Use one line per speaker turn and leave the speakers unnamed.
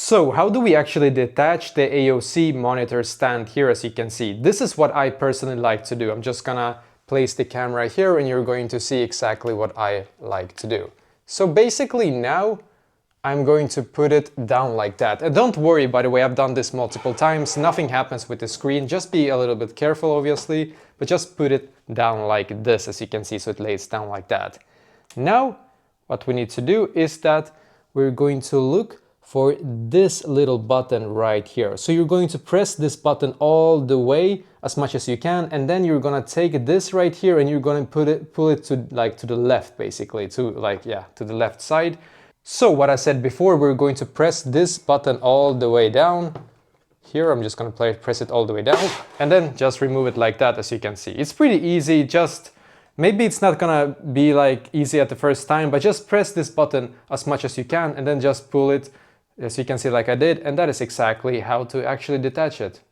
So how do we actually detach the AOC monitor stand here? As you can see, this is what I personally like to do. I'm just gonna place the camera here and you're going to see exactly what I like to do. So basically now I'm going to put it down like that. And don't worry, by the way, I've done this multiple times. Nothing happens with the screen. Just be a little bit careful, obviously, but just put it down like this, as you can see, so it lays down like that. Now, what we need to do is that we're going to look for this little button right here. So you're going to press this button all the way as much as you can, and then you're gonna take this right here and you're gonna pull it to the left, basically, to the left side. So what I said before, we're going to press this button all the way down. Here I'm just gonna press it all the way down and then just remove it like that, as you can see. It's pretty easy. Just maybe it's not gonna be like easy at the first time, but just press this button as much as you can and then just pull it, as you can see, like I did, and that is exactly how to actually detach it.